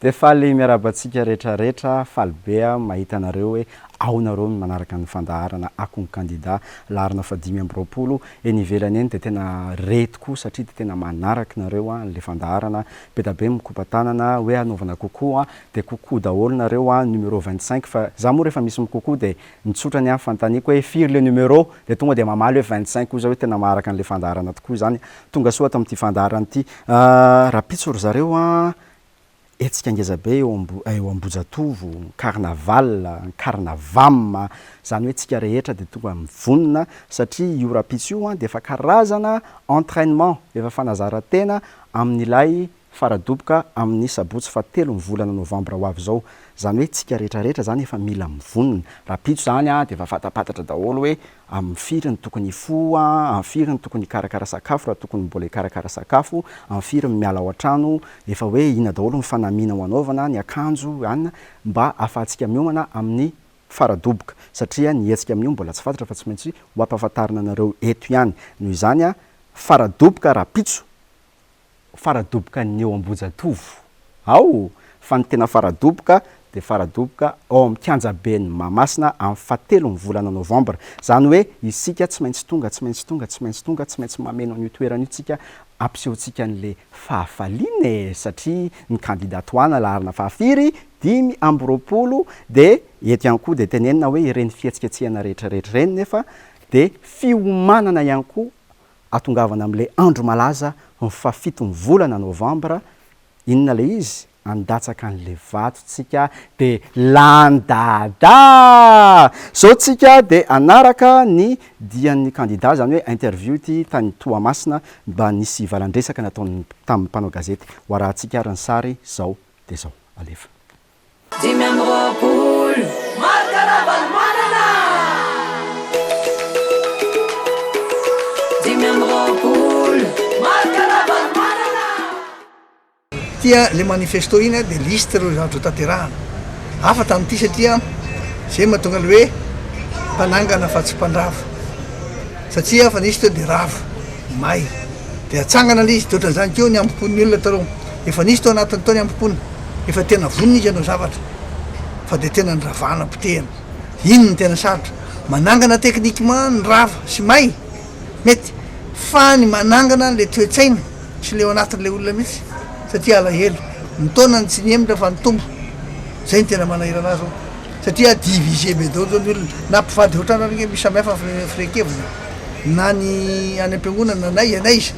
de faly miarabantsika rehetrarehetra falibea mahita anareo hoe aonareo manaraka ny fandaharana akony candidat larina fa 5 enivelany eny de tena retiko satria de tena manaraka nareo le fandaharana be da be mikopatanana hoe anaovana kokoa de kokoa daholo nareo numéro 25 fa za moa rehefa misy mikokoa de nitsotra ny fantaniko hoe firy le numéro de tonga de mamaly hoe 25 koa zao hoe tena maraka an'le fandaharana tokoa zany tonga soa tam'ty fandaharana ty raha pitsoro zareo etsika angezabe eo Ambojatovo, carnaval, carnavam, zany hoe tsika rehetra de tonga mivonina satria io rapitso io de efa karazana entraînement efa fanazarantena amin'ilay faradoboka amin'ny sabotsy fa 3 volana novambra ho avy zao zany hoe tsika rehetrarehetra zany efa mila mivonina rapitso zany de efa fatapatatra daholo hoe amin'ny firy ny tokony fo amin'ny firy ny tokony karakara sakafo raha tokony mbola karakara sakafo amin'ny firy miala ao an-trano efa hoe ina daholo ny fanamina ho anaovana ny akanjo anina mba afahantsika miomana amin'ny faradoboka satria ny hetsika amin'io mbola tsy fantatra fa tsy maintsy ho ampahafantarina anareo eto ihany noho izany faradoboka rapitso faradoboka ny eo Ambojatovo ao fa ny tena faradoboka de faradoboka ao amin'ny Kianjabeny Mahamasina amin'ny 3 volana novambra zany hoe isika tsy maintsy tonga tsy maintsy mameno an'io toerana io tsika ampisehontsika an'le fahafaliana satria ny candidatoana larina fahafiry 5 de eto ihany koa de tenenina hoe ireny fihetsiketsehana rehetrarehetra reny nefa de fiomanana ihany koa atongavana amin'le andro malaza ny 7 volana novambra inona le izy andatsaka an'le vato tsika de landada zao tsika de anaraka ny dian'ny candidat zany hoe interview ty tany Toamasina mba nisy valandresaka nataony tamin'ny mpanao gazety ho arahantsika ary ny sary zao de zao alefa tia le manifesto iny de liste reo zavatra tanterahana afa tamin'ity satria zay mahatonga le hoe mpanangana fa tsy mpandrava satria fa nisy teo de rava may de atsangana le izy de ohatran'izany keo ny ampipon'ny olona tareo efa nisy teo anatin'ny tao ny ampipony efa tena vonina izy anao zavatra fa de tena ny ravana potehana ino ny tena sarotra manangana tekniquement ny rava sy may mety fa ny manangana le toetsaina sy leo anatin'le olona mihitsy satria alahelo ny taonany tsy niemitra fa nitombo zay ny tena manahira anazy ao satria divisé be daholo zao ny olona na mpivady ohatrana reny misy samihafa firekevina na ny any am-piangonana na izy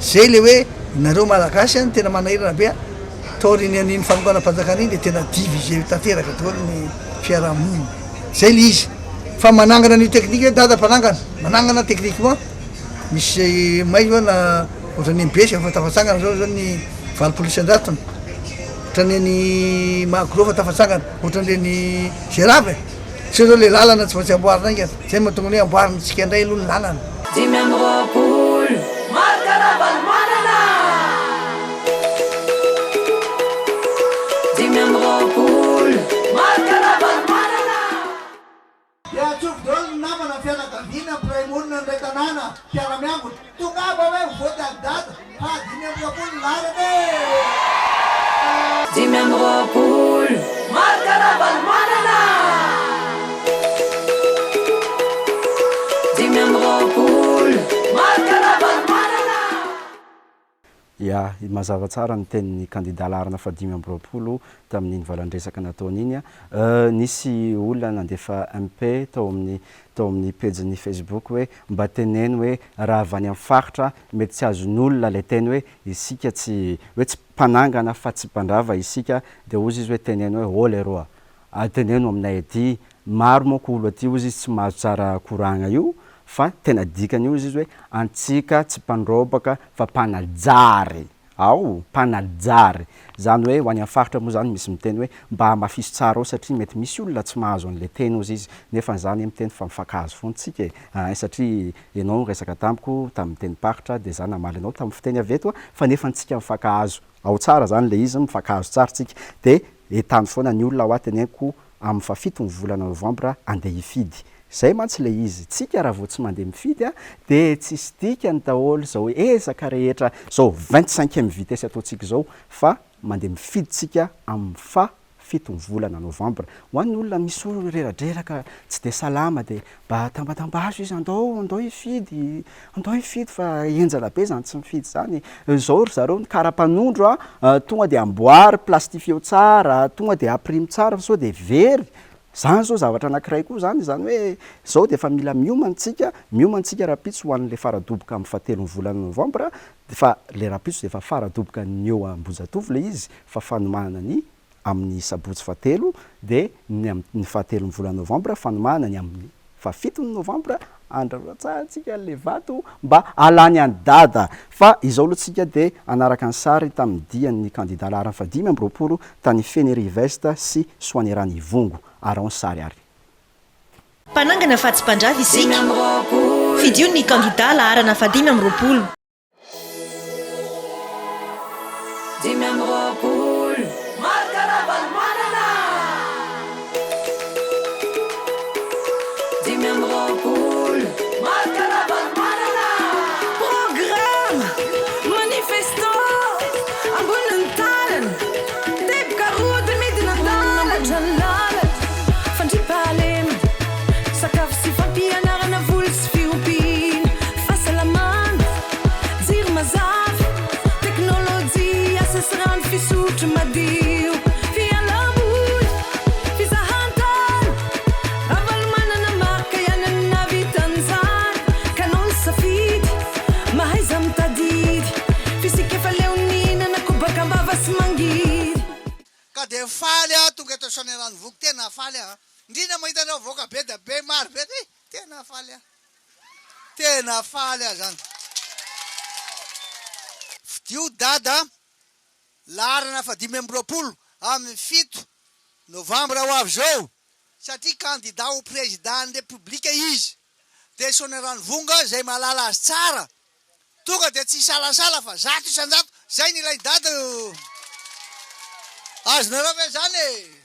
zay le hoe nareo malagasy any tena manahirana be taoriny an'iny fanonganam-panjakana iny de tena divisé tanteraka daholo ny fiarahamonina zay le izy fa manangana ny teknika hoe dada mpanangana manangana tekniquement misy may io na ohatrany mbesy efa tafatsangana zao zao ny 20 ohatrany ny magro fa tafatsangana ohatrany ny gérave sy zao le lalana tsy maintsy amboarina inga zay mahatonga ny hoe amboarina tsika indray aloha ny lalana Yatsuf dol nama na fiana kambina praimur na retanana fiana miangu tungaba we vote agdat ha dimembropul larade dimembropul markana balmanana dimembropul markana balmanana ya mazava tsara ny tenin'ny candidat larina fa 5 tamin'iny valandresaka nataony iny nisy olona nandefa MP tao amin'ny page-ny Facebook hoe mba teneny hoe raha avy any amin'ny faritra mety tsy azon'olona le teny hoe isika tsy hoe tsy mpanangana fa tsy mpandrava isika de ozy izy hoe teneny hoe oh leroa teneno aminay aty maro monko olo aty ozy izy tsy mahazo tsara koragna io fa tena dikany io izy hoe antsika tsy mpandrobaka fa mpanajary ao mpanajary zany hoe ho any amin'ny faritra moa zany misy miteny hoe mba hamafiso tsara ao satria mety misy olona tsy mahazo an'le teny ozy izy nefa zany miteny fa mifakahazo foana tsika satria ianao resaka tamiko tamin'ny teny paritra de zany namaly anao tamin'ny fiteny aveto fa nefa antsika mifakahazo ao tsara zany le izy mifakahazo tsara tsika de etany foana ny olona ao ateneniko amin'ny 7 volana novambra andeha hifidy zay mantsy le izy tsika raha vao tsy mandeha mifidy a de tsisy dika ny daholo zao hoe ezaka rehetra zao 25e vitesse ataontsika zao fa mandeha mifiditsika amin'ny fitony volana novambra ho an'ny olona misy olo reradreraka tsy de salama de mba tambatambazo izy andao hifidy fa enjana be zany tsy mifidy zany zao ry zareo ny karapanondro tonga de amboary plastifio tsara tonga de aprimy tsara fa sao de very zany zao zavatra anankiray koa zany hoe zao de efa mila miomantsika rapitso ho an'le faradoboka amin'ny fahatelon'ny volana novambra fa le rapitso de efa faradoboka ny eo Ambozatovo le izy fa fanomahana ny amin'ny sabotsy fahatelo de ny fahatelon'ny volana novambra fanomahana ny amin'ny fafitony novambra andraratsahitsika le vato mba alany any dada fa izao alohatsika de anaraka ny sary tamin'ny dian'ny candidat laharana fadimy amby roapolo tany Feneri-Vesta sy Soanerany Ivongo arao ny sary ary mpanangana fahatsim-pandrava isika fidio ny candidat laharana fadimy amby roapolo dimy amby roapolo de faly tonga eto Soanerany Ivongo tena faly indrindra mahitanao voaka be da be maro be tena faly zany fidio dada laharana fadimy amby roapolo amin'ny 7 novambra ho avy zao satria candidat au président ny république izy de Soanerany Ivongo zay mahalala azy tsara tonga de tsy salasala fa 100 isan-jato zay ny ilay dada azonareo ve zany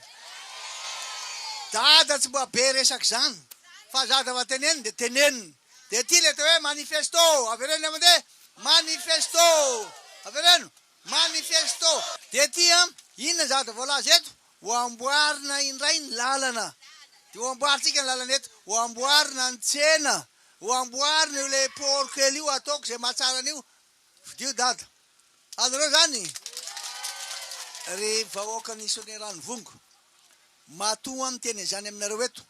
dada tsy mba be resaky zany fa zada va teneniny de teneniny de ty le hoe manifesto avereny amande manifesto de ty inona zada voalaza eto ho amboarina indray ny lalana de ho amboaritsika ny lalana eto ho amboarina ny tsena ho amboarina io le port kely io ataoko zay mahatsara an'io fidio dada anareo zany re vahoakany Soanerany Ivongo matoa amin'ny teny zany aminareo eto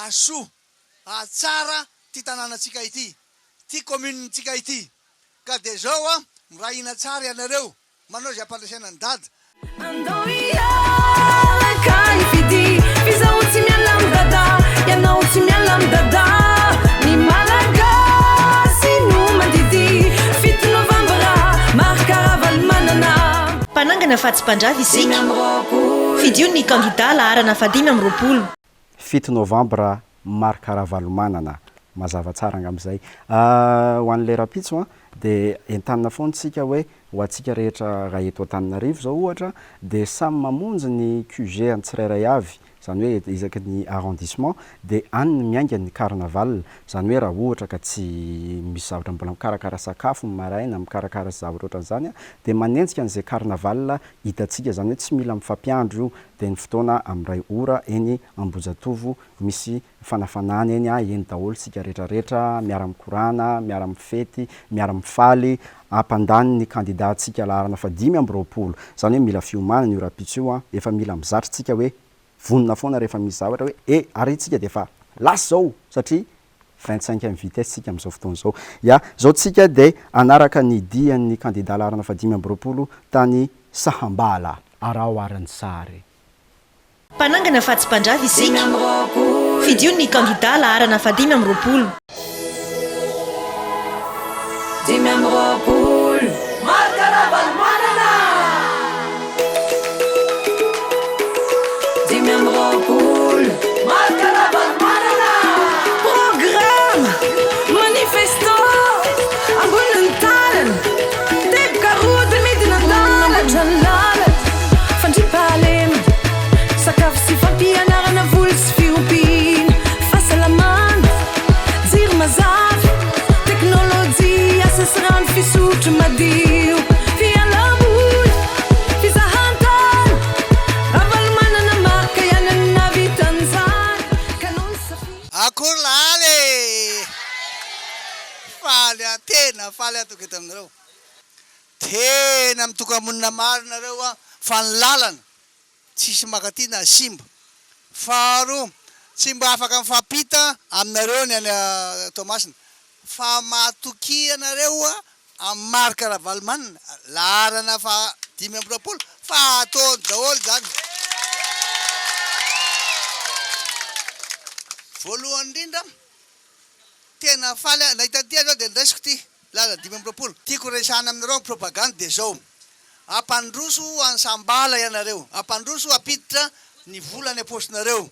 asoa atsara ty tanànatsika ity ty communentsika ity ka de zao mirahina tsara ianareo manao zay ampandrasana ny dada andao ialaka ifidy fizao tsy miala amin'ny dada ianao tsy miala amin'ny dada ny malagasy no mandidy 7 novambra marikaravalo manana mpanangana fahatsim-pandrava isika fidio ny candidat laharana fadimy amby roapolo 7 novambra marikaravalo manana mazava tsara angam'izay ho an'le rapitso de entanina foantsika hoe ho atsika rehetra raha eto Antananarivo zao ohatra de samy mamonjy ny QG ny tsirairay avy zany hoe isaky ny arrondissement de any miainga ny carnaval zany hoe raha ohatra ka tsy misy zavatra mbola mikarakara sakafo maraina mikarakara zavatra ohatran'izany de manenjika an'izay carnaval hitatsika zany hoe tsy mila mifampiandro io de ny fotoana amin'ray ora eny Ambozatovo misy fanafanana eny eny daholo sika rehetrarehetra miara mikorana miara mifety miara mifaly ampandany ny candidat atsika laharana fadimy amby roapolo zany hoe mila fiomanana io rapitso io efa mila mizatra tsika hoe vonona foana rehefa misy zavatra hoe ary tsika de efa lasa zao satria 25e vitesse tsika amin'izao fotoana zao zao tsika de anaraka ny dian'ny candidat laharana fadimy amby roapolo tany Sahambala arao arany sary mpanangana fahatsim-pandrava isika fidio ny candidat laharana fadimy amby roapolo dimy amby roapolo marikaravalo manana dimy amby roapolo marikaravalo manana programme manifesto amboniny tanana teboka rody midina lalatra ny lalana fandripahalema sakafo sy fampianarana volo sy fiompiana fahasalamana lavitry madio fialamoly fizahantany ravaly manana maka ianany navitan'izany ka noho ny safi akory laly faly tena faly atoky eto aminareo tena mitoka amonina marinareo a fa ny lalana tsisy makaty na simba faharoa tsy mba afaka mifampita aminareo ny any Tomasina fa matoky anareo a amin'ny marika Ravalomanana larana fa 520 fa ataony daholo zany voalohany indrindra tena faly nahitatia zao de ndraisiko ty lala 520 tiako resana aminareo propagande de zao ampandroso ansambala ianareo ampandroso apiditra ny volany apostinareo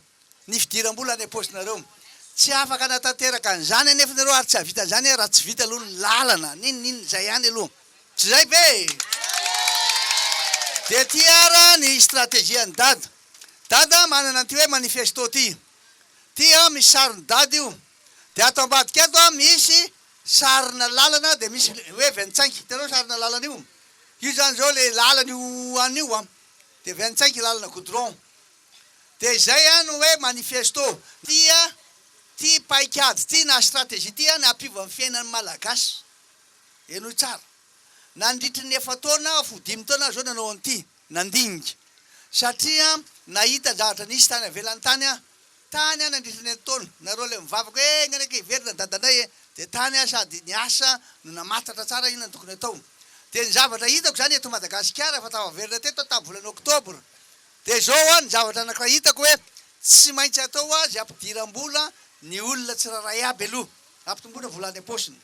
ny fidiram-bola any apostinareo tsy afaka natanteraka an'izany anefa nareo ary tsy havita zany raha tsy vita aloha ny lalana ninonino zay ihany aloha tsy zay be de ty ara ny stratégie ny dada manana ty hoe manifesto ty a misy sariny dady io de ato ambadika eto a misy sarina lalana de misy hoe 25 hitanao sarina lalana io zany zao le lalana io anio a de 25 lalana goudron de zay a no hoe manifesto tia ty paikady ty na stratégie ty a ny ampivo amin'ny fiainan'ny malagasy eno tsara nandritry ny efa taona fo 5 taona zao nanao an'ity nandiniky satria nahita zavatra nisy tany avelan'ny tany a tany a nandritry ny taona nareo le mivavaka hoe nganaiky verina dadanay de tany a sady niasa no namatatra tsara ino tokony atao de ny zavatra hitako zany eto Madagasikara fa tava verina teto tamin'ny volana oktobra de zao a ny zavatra anakira hitako hoe tsy maintsy atao a zay ampidiram-bola ny olona tsy raharay aby aloha ampitomboana volany aposiny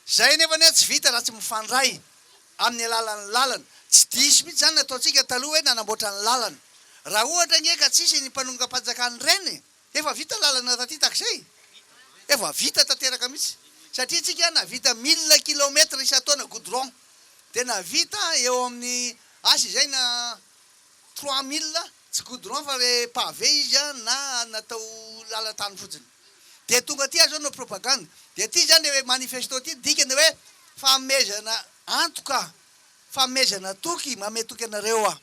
zay nefa ny tsy vita raha tsy mifandray amin'ny alalany lalana tsy diso mihitsy zany nataontsika taloha hoe nanamboatra ny lalana raha ohatra ngeka tsisy ny mpanonga-panjakany reny efa vita lalana taty takizay efa vita tanteraka mihitsy satria tsika navita 1000 kilometra isa-taona goudron de navita eo amin'ny asy zay na 3000 tsy goudron fa le pavé izy a na natao lalatany fotsiny de tonga ty zao no propagande de ty zany hoe manifesto ty dikany hoe famezana antoka famezana toky mame toky anareo a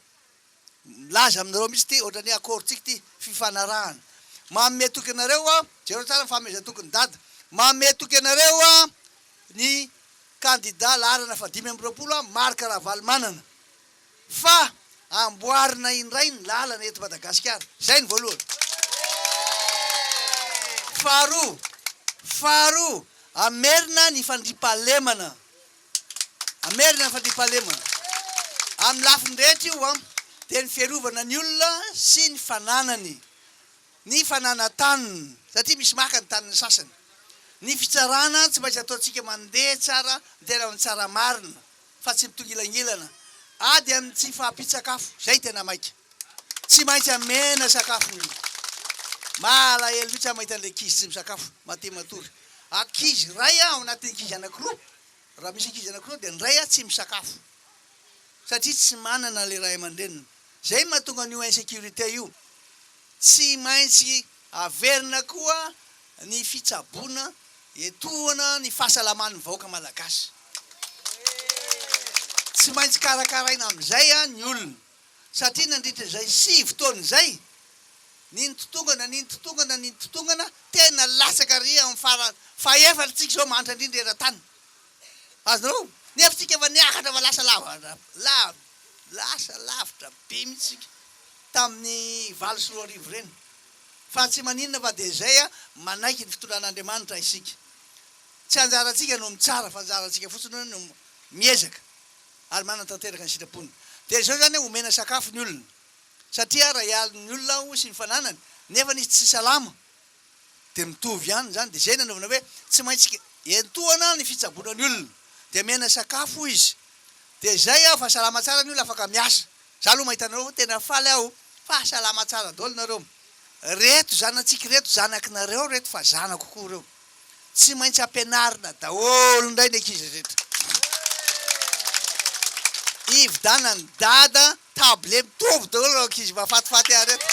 laza aminareo mihitsy ty ohatrany akorontsika ty fifanarahana mame toky anareo a jereo tsara famezana toky ny dada mame toky anareo a ny candidat larana fa 520 a marika Ravalomanana fa amboarina indray ny lalana eto Madagasikara zay ny voalohany faharoa amerina ny fandripahalemana amerina ny fandripahalemana amin'ny lafiny rehetra io a de ny fiarovana ny olona sy ny fananany ny fananantaniny satria misy maka ny taniny sasany ny fitsarana tsy maintsy ataontsika mandeha tsara tena amin'ny tsara marina fa tsy mitongilangilana ady amin'ny tsy fahampitsakafo zay tena maika tsy maintsy amena sakafo malahelo mihitsy a mahita an'le kizy tsy misakafo matematory akizy ray a ao anatin'ny kizy anakiroa raha misy ankizy anakiroa de ny ray a tsy misakafo satria tsy manana le ray aman-dreniny zay mahatonga an'io insécurité io tsy maintsy averina koa ny fitsaboana etoana ny fahasalaman'ny vahoaka malagasy tsy maintsy karakaraina am'izay a ny olona satria nandritra zay 7 taona zay niny totongana tena lasaka ry amin'ny farany fa efatra tsika zao manitra indrindra era-tany azonareo nefa tsika efa niakatra fa lasa lavitra be mihitsika tamin'ny 24 reny fa tsy maninona fa de zay a manaiky ny fitondran'Andriamanitra isika tsy anjaratsika no mitsara fa anjaratsika fotsiny no miezaka ary manantanteraka ny sitrapony de zao zany omena sakafo ny olona satria raha ialiny olona ao sy ny fananany nefa nisy tsy salama de mitovy ihany zany de zay nanaovana hoe tsy maintsy entoana ny fitsaboana ny olona de mena sakafo izy de zay a fahasalama tsara ny olona afaka miasa za aloha mahitanareo tena faly aho fahasalama tsara daholo nareo reto zanatsika reto zanakinareo reto fa zana kokoa reo tsy maintsy ampianarina daholo ndray ny ankizy rehetra ividanany dada table mitovy daholo ankizy mahafatifaty a reto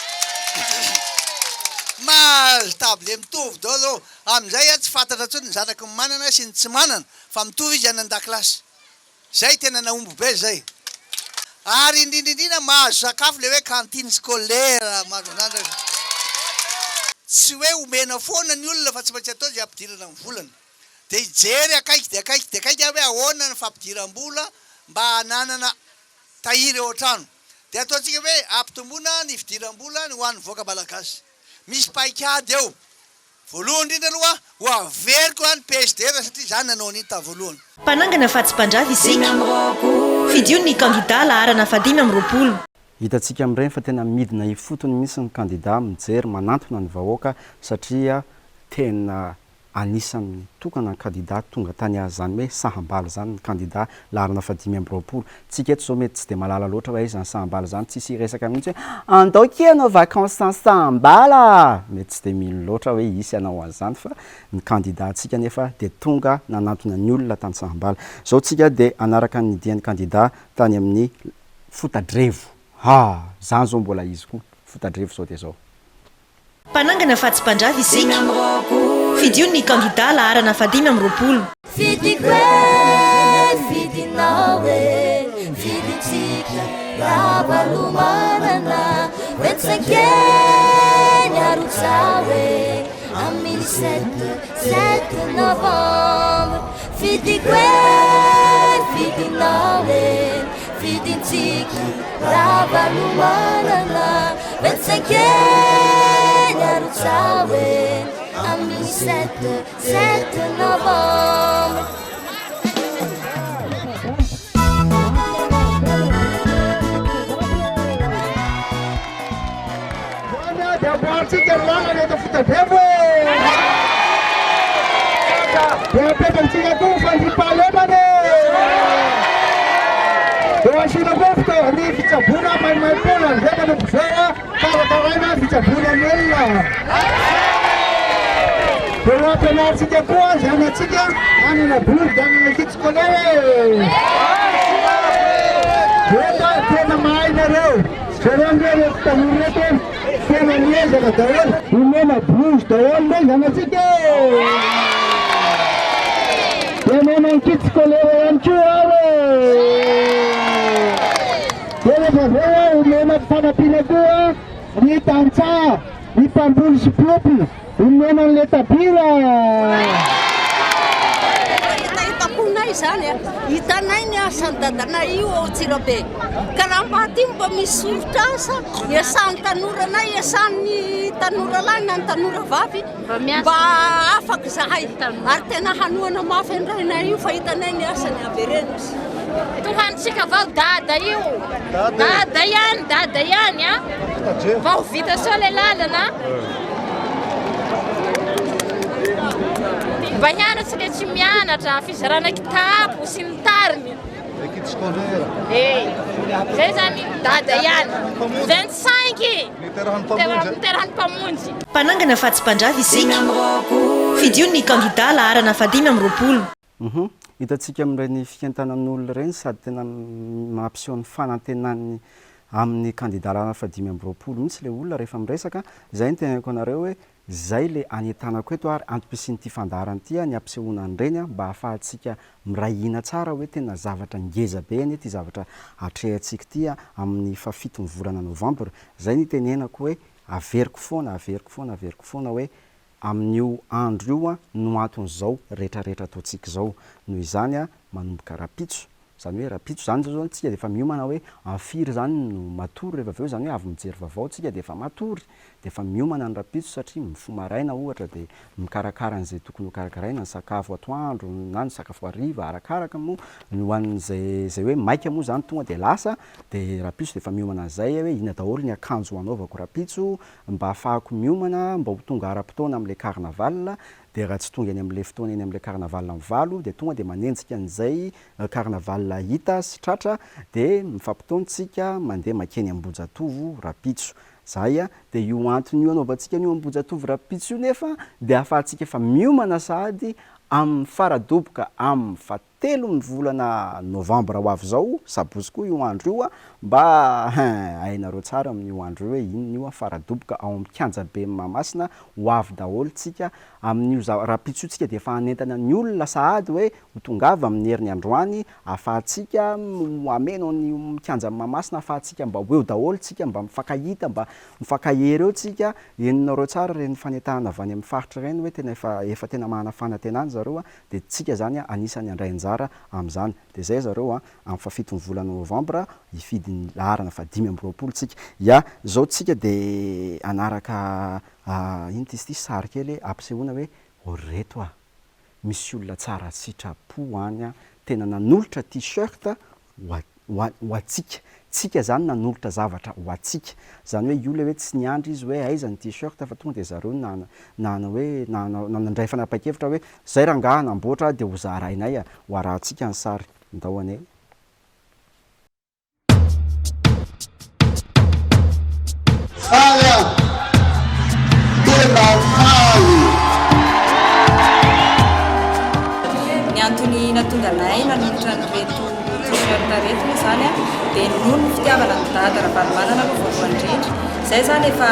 mazo table mitovy daholo am'izay a tsy fantatra ntsony ny zanaky manana sy ny tsy manana fa mitovy izy any an-dakilasy zay tena naombo be zay ary indrindrindrina mahazo sakafo le hoe cantine scolaire mahazo anandra tsy hoe omena foana ny olona fa tsy maintsy atao zay ampidirana amin'ny volana de ijery akaiky de akaiky de akaiky hoe ahoana ny fampidiram-bola mba hananana tahiry eo an-trano de ataontsika hoe ampitombona ny fidiram-bola ny ho an'ny voaka malagasy misy paikady eo voalohany indrindra aloha ho averiko any PSD satria zany nanao an'iny ta voalohany mpanangana fatsy-pandrava isika fidio ny kandida laharana 520 hitantsika amin'ireny fa tena midina ifotony misy ny kandida mijery manantona ny vahoaka satria tena anisan'ny tokana ny kandida tonga tany azy zany hoe sahambala zany ny kandida laharana 520 tsika eto zao mety tsy de malala loatra hoe izy ny sahambala zany tsisy resaka mihitsy hoe andaoky anao vacances sahambala mety tsy de mino loatra hoe isy anao an'izany fa ny kandida atsika nefa de tonga nanantona ny olona tany sahambala zao tsika de anaraka ny dian'ny kandida tany amin'ny Fotadrevo zany zao mbola izy koa Fotadrevo zao de zao mpanangana fatsy-pandrava isika fidio ny kandida laharana 520 Fidiko fidinao fiditsika ravalomanana Wetsakeny arotsawe amin'ny 7 novembre Fidiko fidinao fiditsika ravalomanana Wetsakeny arotsawe amin'ny 7 novembre Tsika lana eto Fotadrevo de apetratsika koa fandripahalemana eo asina koa fitaovany fitsabona maimaim-pona zay manompo zao karakaraina fitsabona ny olona de eo ampianatsika koa zanatsika anana bory de anana kitsykolaire eta tena mahainareo zareo fitahory reto tena miezaka daholo omena blouse daholo le zanatsika de mena ny kitsykolaire ihany koa de rehefa aveo omena fanampiana koa ny tantsaha ny mpamboly sy plopy omena ny letabira Tapunay zany hitanay ny asan'ny dadanay io ao Tsirabe karaha mbaty mba misy soritra asa iasan'ny tanoranay iasan'ny tanora lahy na ny tanora vavy mba afaka zahay ary tena hanoana mafy andrainay io fa hitanay ny asany avereny tohanitsika vao dada io dada ihany a vao vita sao le lalana mba hianatsika tsy mianatra fizarana kitapo sy ny tariny zay zany dada ihany 25 miterahan'ny mpamonjy mpanangana fatsy-pandrava isika fidio ny kandida laharana 520 hitantsika amin'ireny fientanan'olona ireny sady tena mampiseho ny fanantenany amin'ny kandida laharana 520 mihitsy le olona rehefa miresaka zay ny tenako anareo hoe zay le anentanako eto ary antom-pisin'ity fandarany ity ny ampisehoana an'ireny mba ahafahantsika mirahina tsara hoe tena zavatra ngeza be ny ty zavatra atrehantsika ity amin'ny 7 ny volana novambra zay ny tenenako hoe averiko foana hoe amin'io andro io no aton'izao rehetrarehetra ataontsika zao noho izany manomboka rapitso zany hoe rapitso zany zao tsika de efa miomana hoe amfiry zany no matory rehefa aveo zany hoe avy mijery vaovao tsika de efa matory de efa miomana ny rapitso satria mifomaraina ohatra de mikarakara an'izay tokony ho karakaraina ny sakafo atoandro na ny sakafo hariva arakaraka moa ny hoan'zay hoe maika moa zany tonga de lasa de rapitso de efa miomana an'izay hoe ina daholo ny akanjo anaovako rapitso mba ahafahako miomana mba ho tonga ara-potoana amin'le carnaval de raha tsy tonga eny amin'le fotoana eny amin'le carnaval mivalo de tonga de manenjika an'izay carnaval hita sy tratra de mifampitaontsika mandeha makeny Ambojatovo rapitso zay de io antony io anaovantsika io Ambojatovo rapitso io nefa de ahafahantsika efa miomana sady amin'ny faradoboka amin'ny telo ny volana novambra ho avy zao sabosy koa io andro io a mba ainareo tsara amin'io andro io hoe inon'io a faradoboka ao amin'ny kianjabe Mahamasina ho avy daholo tsika amin'io raha pitsotsika dia efa hanentana ny olona sahady hoe ho tongava amin'ny herin'ny androany afahantsika ameno ny kianja Mahamasina afahantsika mba ho eo daholo tsika mba mifankahita mba mifankahery eo tsika eninareo tsara reny fanetahana avy any amin'ny faritra reny hoe tena efa tena mahana fanantenana zareo a dia tsika zany a anisany andray anjara amin'izany dia zay zareo a amin'ny fafitony volana novambra hifidiny laharana fa 520 tsika ya zao tsika dia anaraka ino ty sary kely ampisehoana hoe oreto a misy olona tsara sitrapo any a tena nanolotra t-shirt ho atsika tsika zany nanolotra zavatra ho atsika zany hoe io le hoe tsy niandry izy hoe aiza ny t-shirt fa tonga dia zareo nanandray fanapa-kevitra hoe zay rangaha namboatra dia ho zarainay a ho arahantsika ny sary ndao anay ny antony natonga anay nanolotra nyreto t-shirt reto zany a dia noho ny fitiavana ny dada Ravalomanana aloha voalohany indrindra zay zany efa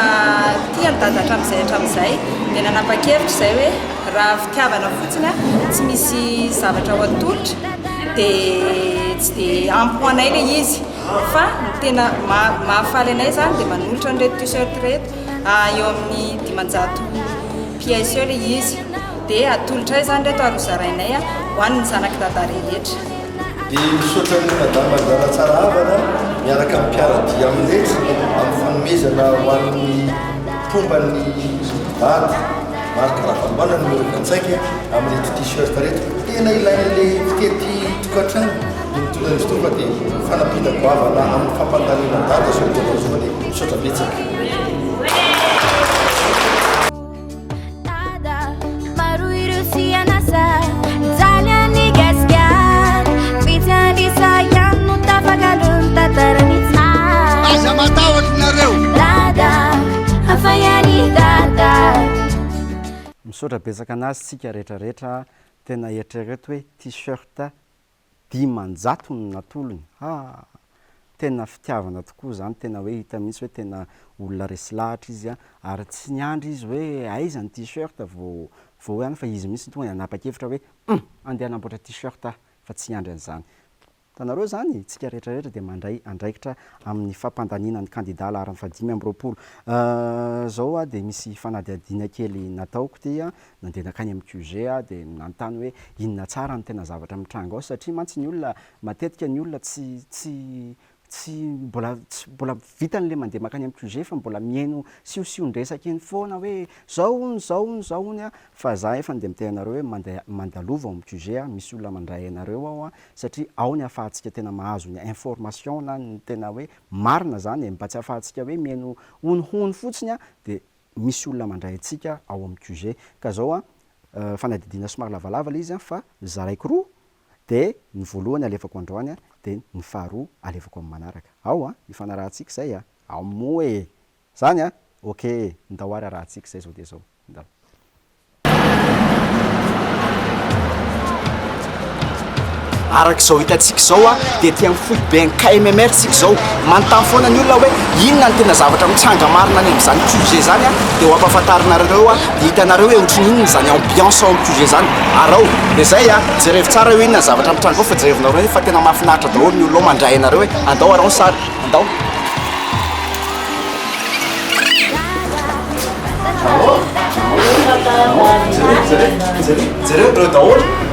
tia ny dada hatramin'izay dia nanapa-kevitra zay hoe raha fitiavana fotsiny a tsy misy zavatra ho atolotra dia tsy dia ampo anay le izy fa tena mahafaly anay zany dia manolotra nyreto t-shirt reto eo amin'ny 500 pièce eo le izy dia atolotra zany reto arozarainay a ho an'ny zanaky dada rehetra dia misaotra ny madama Manjara tsara havana miaraka amin'ny mpiaradia amin'rehetra amin'ny fanomezana ho an'ny pombany vady marika Ravalomanana numero 25 amin'reto t-shirt reto tena ilaina le fitety tokantrano mitondra izy tonga dia fanampiana goavana amin'ny fampandanina dada so tena zova dia misaotra betsaka aza matahotrynareo misaotra betsaka anazy tsika rehetrarehetra tena eritrereto hoe t-shirt 500 ny natolony tena fitiavana tokoa zany tena hoe hita mihitsy hoe tena olona resy lahatra izy a ary tsy niandry izy hoe aiza ny t-shirt vao hoe any fa izy mihitsy tonga nanapa-kevitra hoe andeha namboatra t-shirt fa tsy niandry an'izany tanareo zany tsika rehetrarehetra dia mandray andraikitra amin'ny fampandaniana ny kandida laharana fa 520 zao a dia misy fanadihadiana kely nataoko tia nandeha nakany amin'ny QG a dia nanontany hoe inona tsara ny tena zavatra mitranga ao satria mantsy ny olona matetika ny olona mbola vitan'le mandeha makany amin'ny QG fa mbola mihaino siosion-dresaka eny foana hoe zao ny a fa za efa ndeha miteny anareo hoe mandalova ao amin'ny QG a misy olona mandray anareo ao a satria ao ny afahantsika tena mahazo ny information na ny tena hoe marina zany mba tsy afahantsika hoe mihaino honihony fotsiny a dia misy olona mandray antsika ao amin'ny QG ka zao a fanadidina somary lavalava le izy a fa zaraiko roa dia ny voalohany alefako androany a dia ny faharoa alefako amin'ny manaraka ao a ifanarahantsika zay a ao moe zany a ok ndahoary arahantsika zay zao dia zao ndao arak'izao hitantsika zao a dia tia mifoy be ny KMMR tsika zao manontany foana ny olona hoe inona ny tena zavatra mitsanga marina any amin'izany QG zany a dia ho ampahafantarinareo a dia hitanareo hoe ohatrany inona zany ambiance ao amin'ny QG zany arao dia zay a jerevy tsara hoe inona ny zavatra mitranga ao fa jerevinareo fa tena mahafinaritra daholo ny olona mandray anareo hoe andao arao ny sary andao jereo reo daholo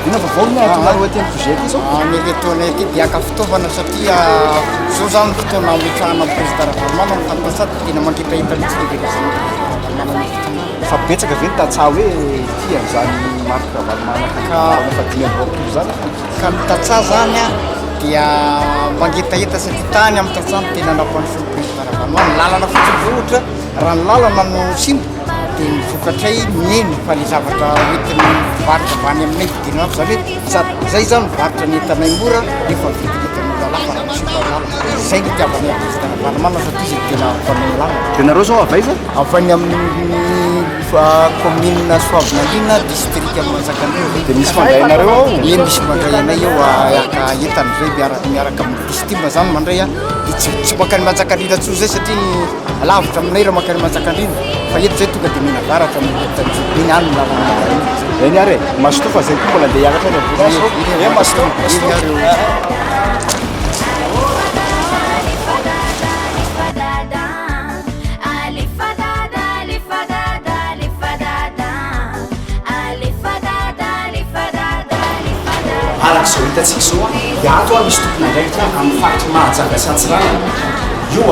ina vavaona atonareo aty amin'ny QG ty zao miletona ty diaka fitaovana satria zao zany fotoana mitrahana président Ravalomanana ny tampasady tena mandripahita fa betsaka ve ny tatsaha hoe tia zany marika Ravalomanana ka fa 520 zany ka mitatsaha zany a dia mangitahita satria tany amin'ny tatsany tena nampandroso président Ravalomanana lalana fotsiny ohatra raha ny lalana no simba dia mivokatray mihaino fa le zavatra hoentiny mivaritra vany aminay vidina ao zany hoe zay zany mivaritra ny entanay mora nefa vidiny entan'olona lafa raha misy zay ny tiavany Vanomana satria zay tena famelana. De nareo zao avaiza? Avy amin'ny commune Soavinandina district Manjakandriana. De misy mandray nareo ao? Ie misy mandray anay eo aka entany zay miaraka amin'ny district zany mandray a. Tsy makany Manjakandriana tso zay satria lavitra aminay raha makany Manjakandriana. Fa eto zay tonga de mina varatra amin'ny any lalana. Eny are, masotofa zay mbola andeha hiakatra ny abotsy. Ie masotofa. Araka zao hitatsika zao dia ato misy tompona ndraikitra amin'ny faritry Mahajanga Santsiranana. Io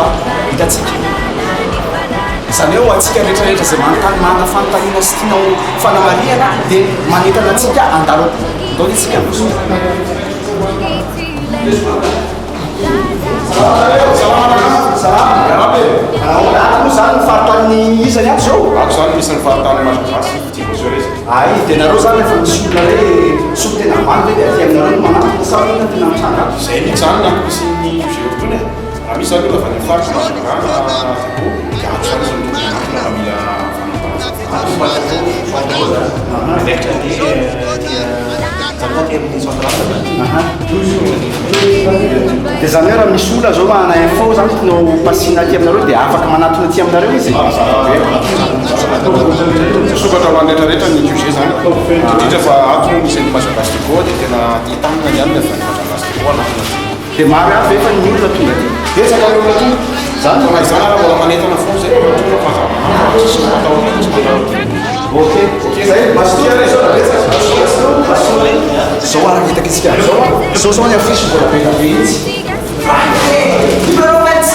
hitatsika. Izany hoe atsika rehetrarehetra zay manontany manana fanontaniana sy tianao fanamariana dia manentana antsika andalo dao itsika Ato zany fahatan'ny izany ato zao? Ato zany misy ny fahatan'ny Malagasy Ay, dia nareo zany efa misy olona hoe somo tena vandy dia aty aminareo no manantona sa olona tena mitranga. Zay mihitsy zany nampisy ny géotony. Raha misy zany olona avy any amin'ny faritra Manjakara, dia ato zany zany tokony manantona raha mila dia zany hoe raha misy olona zao manana info zany no pasina aty aminareo dia afaka manatona aty aminareo izy. Sokatra ho an'rehetrarehetra ny QG zany. Indrindra fa ato misy ny Malagasy Tigo dia tena titanina ny alina fa ny Malagasy Tigo anatona aty. Dia maro avy efa ny olona tonga aty. Betsaka ny olona tonga. Zany raha izany raha mbola manentana foana zay tonga fa tsisy matao tsy matao. Ok, zay masotia re zao betsaka. Zao araka hitaka itsika zao zao ny afisy mbola be be itsy. Numéro 25.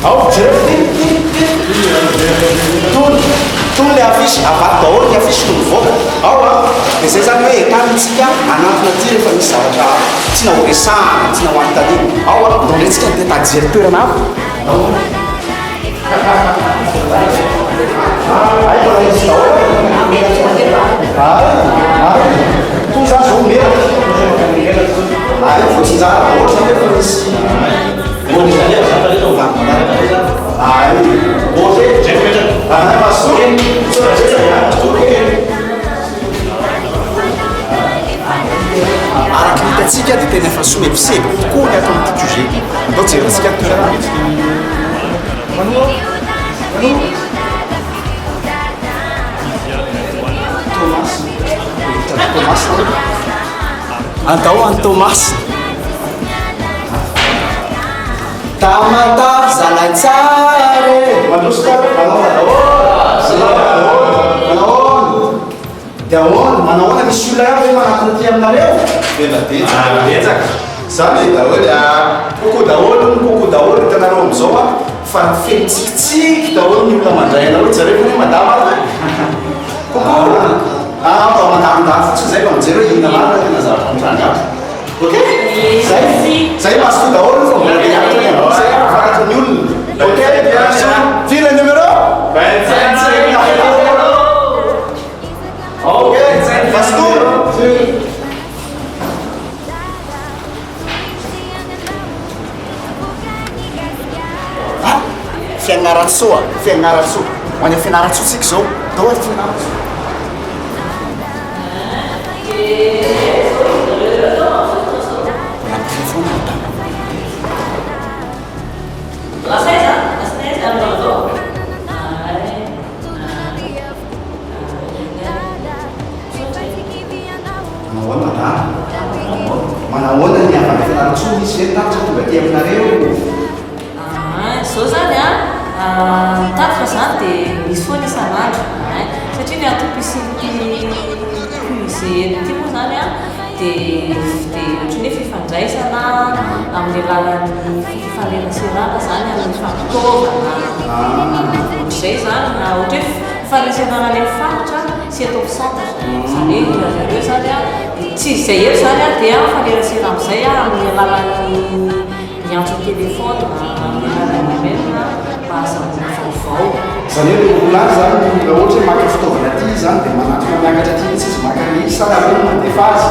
Ao jereo tony le afisy avaky daholo ny afisy no mivoaka ao dia zay zany hoe etanitsika anatona aty rehefa misy zavatra tsy nahoresahana tsy nahoanotaniana ao ndondratsika dia tajery toerana avy tony zany zao mera fotsinjara ohatra zany efa misy araka hitatsika dia tena efa somebiseby tokoa ny ato amin'ity QG. Andao jerentsika toerana mihitsy. Thomas. Andao an Thomas. Tamatavy zalatsare manosika dia manahoana misy olona ihany hoe manatona aty aminareo tena betsaka zany daholo koko daholo hitanareo amin'izao fa fenitsikitsiky daholo ny olona mandray anareo jareo fa hoe madama koko mba mandamindafy tsy zay mba mijery hoe inona marina tena zavatra mitranga ok zay masoto daholo fa mbola miakatra ny amin'izay farakatra ny olona ok firy le numéro 25. Ok, pastor. Fianarantsoa. Mana fianarantsoa tsika zao. Dao aty fianarantsoa. Manahoana ny avana fianarantsoa misy zay tapitra tonga aty aminareo. Zao zany tapitra zany dia misy foana isan'andro satria ny atopisiky QG ty moa zany dia ohatry ny hoe fifandraisana amin'ny alalan'ny fifanerasirana zany amin'ny fampitaovana ohatr'izay zany na ohatra hoe fifanerasirana any amin'ny faritra sy atao santatra zany hoe zareo zany tsy izay eto zany dia mifanerasirana amin'izay amin'ny alalan'ny miantso telefôna amin'ny alalan'ny email mahazamona vaovao. Zany hoe olona zany raha ohatra hoe maka fitaovana aty zany dia manatona miakatra aty mihitsy izy maka ny sara hoe mandefa azy.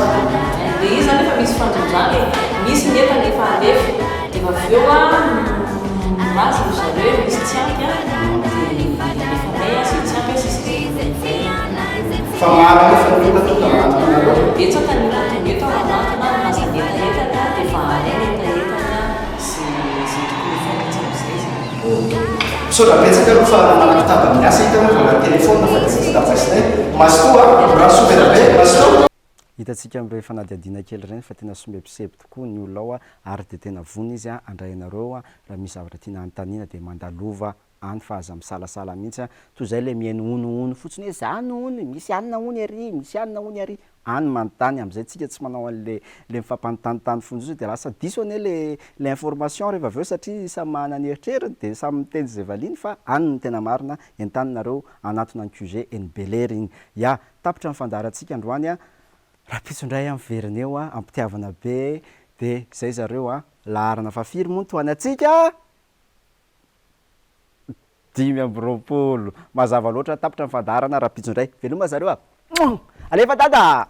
Dia izy zany efa misy fandrodrany misy nefa ny efa betsaka ny olona eto anatona mazaetaetana dia fa etaetana sy zay tokony fanitsy am'izay misaodrabetsaka aloha fa manakitaba amin'ny asa hitana vola telefôna fa tsy tapasinay masotoa raha somerabe masoto hitantsika amin'ireo fanadiadiana kely ireny fa tena somebiseby tokoa ny olona ao ary dia tena vony izy andray anareo raha misy zavatra tiana anontaniana dia mandalova any fa aza misalasala mihitsy toy izay le mihaino ono fotsiny hoe zany ony misy anina ony ary misy anina ony ary any manontany amin'izay tsika tsy manao an'le mifampanontanitany fonjy dia lasa diso ane le information rehefa aveo satria samy manana ny eritreriny dia samy miteny zay valiny fa any ny tena marina entaninareo anatona ny QG NBLR iny ya tapitra ny fandarantsika androany raha pitsondray amin'ny veriny eo ampitiavana be dia zay zareo laharana fafiry moa toany atsika 5 mazava loatra tapitra ny fandarana raha pitsondray veloma zareo alefa dada